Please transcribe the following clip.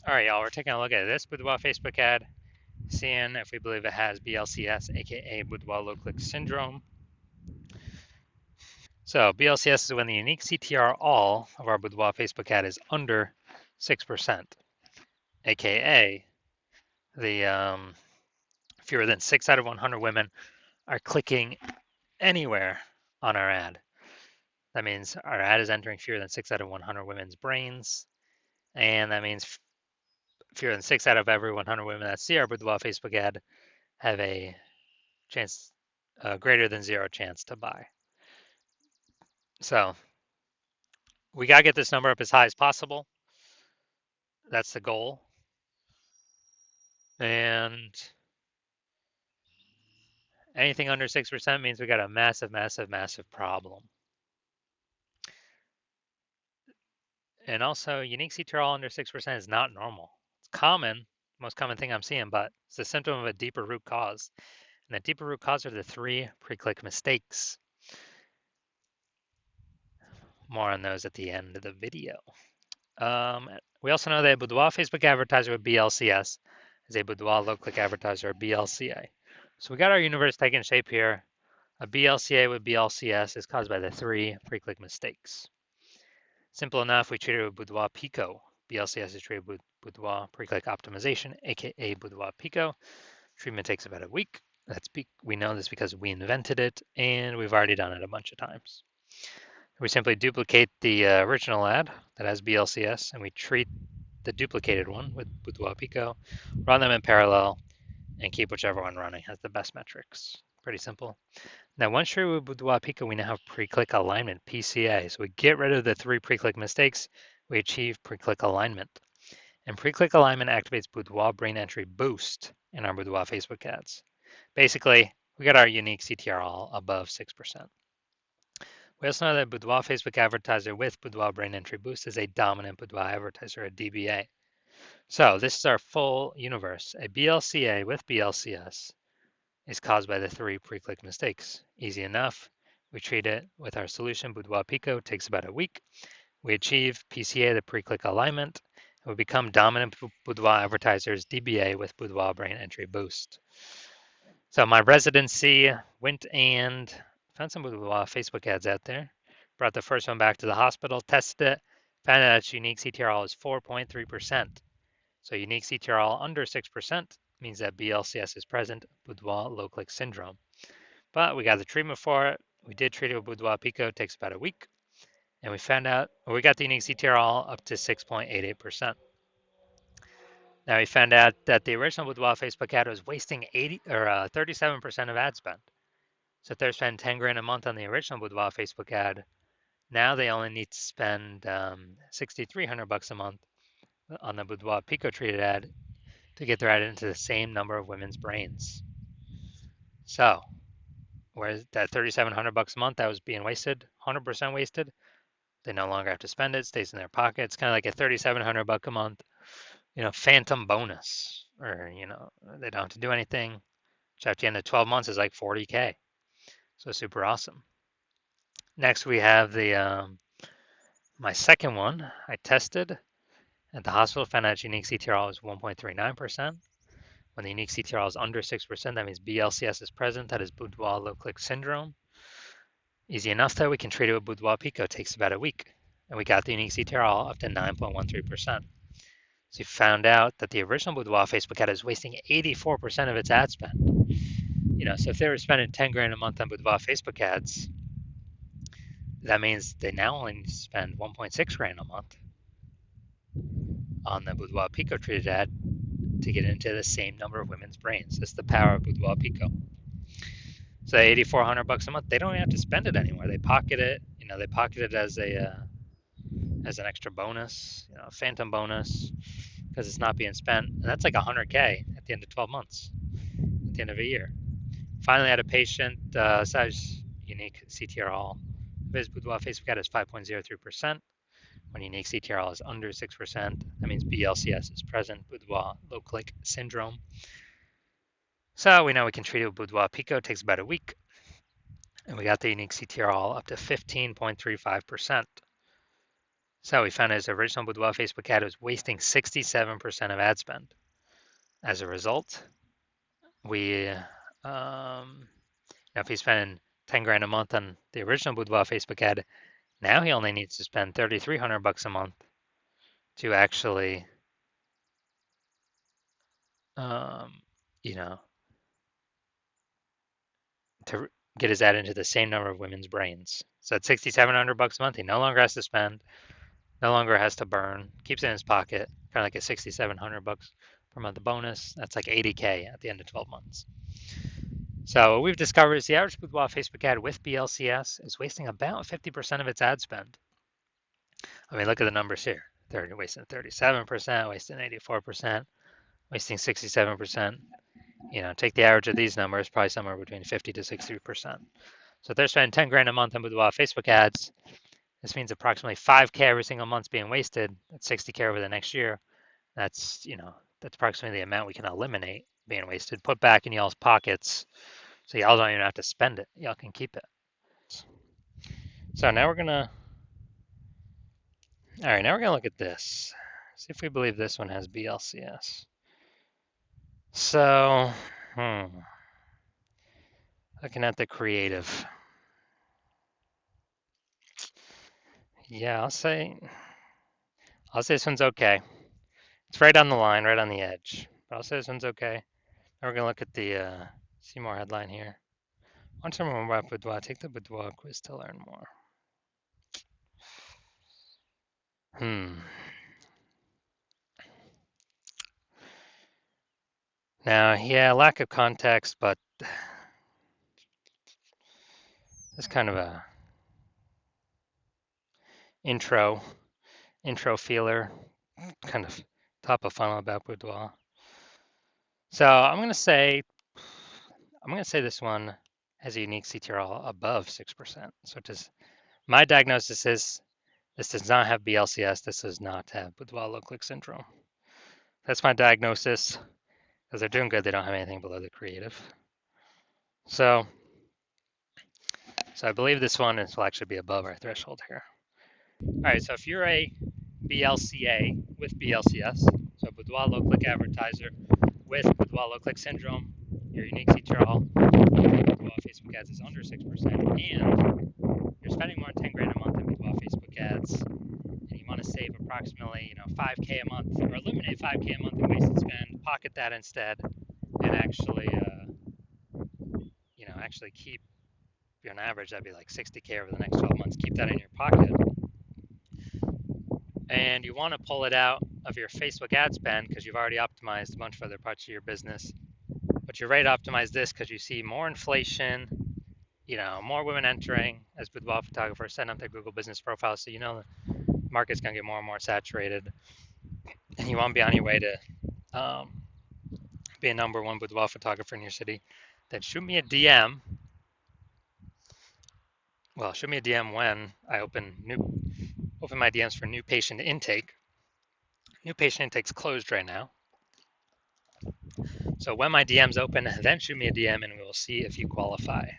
All right, y'all, we're taking a look at this Boudoir Facebook ad, seeing if we believe it has BLCS, aka Boudoir low click syndrome. So BLCS is when the unique CTR all of our Boudoir Facebook ad is under 6%, aka the fewer than 6 out of 100 women are clicking anywhere on our ad. That means our ad is entering fewer than 6 out of 100 women's brains, and that means fewer than 6 out of every 100 women that see our Boudoir Facebook ad have a chance, greater than zero chance to buy. So we got to get this number up as high as possible. That's the goal. And anything under 6% means we got a massive, massive, massive problem. And also, unique CTRL under 6% is not normal. It's common, most common thing I'm seeing, but it's a symptom of a deeper root cause. And the deeper root cause are the 3 pre-click mistakes. More on those at the end of the video. We also know that a Boudoir Facebook advertiser with BLCS is a Boudoir low-click advertiser or BLCA. So we got our universe taking shape here. A BLCA with BLCS is caused by the 3 pre-click mistakes. Simple enough, we treat it with Boudoir Pico. BLCS is treated with Boudoir pre-click optimization, aka Boudoir Pico. Treatment takes about a week. We know this because we invented it, and we've already done it a bunch of times. We simply duplicate the original ad that has BLCS, and we treat the duplicated one with Boudoir Pico, run them in parallel, and keep whichever one running has the best metrics. Pretty simple. Now, once treated with Boudoir Pico, we now have pre-click alignment, PCA. So we get rid of the 3 pre-click mistakes. We achieve pre-click alignment. And pre-click alignment activates Boudoir brain entry boost in our Boudoir Facebook ads. Basically, we got our unique CTR all above 6%. We also know that Boudoir Facebook advertiser with Boudoir brain entry boost is a dominant Boudoir advertiser, a DBA. So this is our full universe. A BLCA with BLCS is caused by the 3 pre-click mistakes. Easy enough. We treat it with our solution, Boudoir Pico. It takes about a week. We achieve PCA, the pre-click alignment, and we become dominant Boudoir advertisers, DBA with Boudoir brain entry boost. So my residency went and found some Boudoir Facebook ads out there. Brought the first one back to the hospital, tested it, found out its unique CTRL is 4.3%. So unique CTRL under 6% means that BLCS is present, Boudoir low click syndrome. But we got the treatment for it. We did treat it with Boudoir Pico. It takes about a week. And we found out, we got the unique CTRL up to 6.88%. Now we found out that the original Boudoir Facebook ad was wasting 37% of ad spend. So if they're spending 10 grand a month on the original Boudoir Facebook ad, now they only need to spend $6,300 a month on the Boudoir Pico treated ad to get their ad into the same number of women's brains. So, whereas that $3,700 a month that was being wasted, 100% wasted, they no longer have to spend it, stays in their pocket. It's kind of like a $3,700 a month, phantom bonus, or they don't have to do anything. Which at the end of 12 months is like 40K. So super awesome. Next we have the my second one I tested at the hospital, found out unique CTRL is 1.39%. When the unique CTRL is under 6%, that means BLCS is present. That is Boudoir low click syndrome. Easy enough though, we can treat it with Boudoir Pico. It takes about a week. And we got the unique CTRL up to 9.13%. So we found out that the original Boudoir Facebook ad is wasting 84% of its ad spend. So if they were spending 10 grand a month on Boudoir Facebook ads, that means they now only need to spend 1.6 grand a month on the Boudoir Pico treated ad to get into the same number of women's brains. That's the power of Boudoir Pico. So $8,400 a month, they don't even have to spend it anymore. They pocket it. They pocket it as an extra bonus, phantom bonus, because it's not being spent. And that's like 100K at the end of 12 months, at the end of a year. Finally, I had a patient, size unique CTRL. His Boudoir Facebook ad is 5.03%. When unique CTRL is under 6%, that means BLCS is present, Boudoir low click syndrome. So we know we can treat it with Boudoir Pico. It takes about a week. And we got the unique CTRL up to 15.35%. So we found his original Boudoir Facebook ad was wasting 67% of ad spend. As a result, we, if he's spending 10 grand a month on the original Boudoir Facebook ad, now he only needs to spend 3,300 bucks a month to actually, you know, to get his ad into the same number of women's brains. So at 6,700 bucks a month, he no longer has to spend, no longer has to burn, keeps it in his pocket, kind of like a 6,700 bucks per month bonus. That's like 80K at the end of 12 months. So what we've discovered is the average Boudoir Facebook ad with BLCS is wasting about 50% of its ad spend. I mean, look at the numbers here. They're wasting 37%, wasting 84%, wasting 67%. Take the average of these numbers, probably somewhere between 50 to 60%. So if they're spending 10 grand a month on Boudoir Facebook ads, this means approximately 5K every single month's being wasted. That's 60K over the next year. That's approximately the amount we can eliminate being wasted, put back in y'all's pockets, so y'all don't even have to spend it. Y'all can keep it. So now we're gonna look at this. See if we believe this one has BLCS. So, looking at the creative. Yeah, I'll say this one's okay. It's right on the line, right on the edge. But I'll say this one's okay. Now we're gonna look at the Seymour headline here. Want to learn more about Boudoir? Take the Boudoir quiz to learn more. Now, yeah, lack of context, but it's kind of a intro feeler, kind of top of funnel about Boudoir. So I'm gonna say this one has a unique CTRL above 6%. So my diagnosis is this does not have BLCS. This does not have Boudoir low click syndrome. That's my diagnosis. Because they're doing good, they don't have anything below the creative. So I believe this one will actually be above our threshold here. All right, so if you're a BLCA with BLCS, so Boudoir low click advertiser with Boudoir low click syndrome, your unique CTRL Boudoir Facebook ads is under 6%, and you're spending more than 10 grand a month on Boudoir Facebook ads, and you want to save approximately 5K a month, or eliminate 5K a month in wasted spend, pocket that instead, and actually keep, on average, that'd be like 60K over the next 12 months. Keep that in your pocket. And you want to pull it out of your Facebook ad spend because you've already optimized a bunch of other parts of your business. But you're ready to optimize this because you see more inflation, more women entering as boudoir photographers, setting up their Google business profiles. So the market's going to get more and more saturated. And you want to be on your way to be a number one boudoir photographer in your city. Then shoot me a DM. Well, shoot me a DM when I open my DMs for new patient intake. New patient intake's closed right now. So when my DMs open, then shoot me a DM and we will see if you qualify.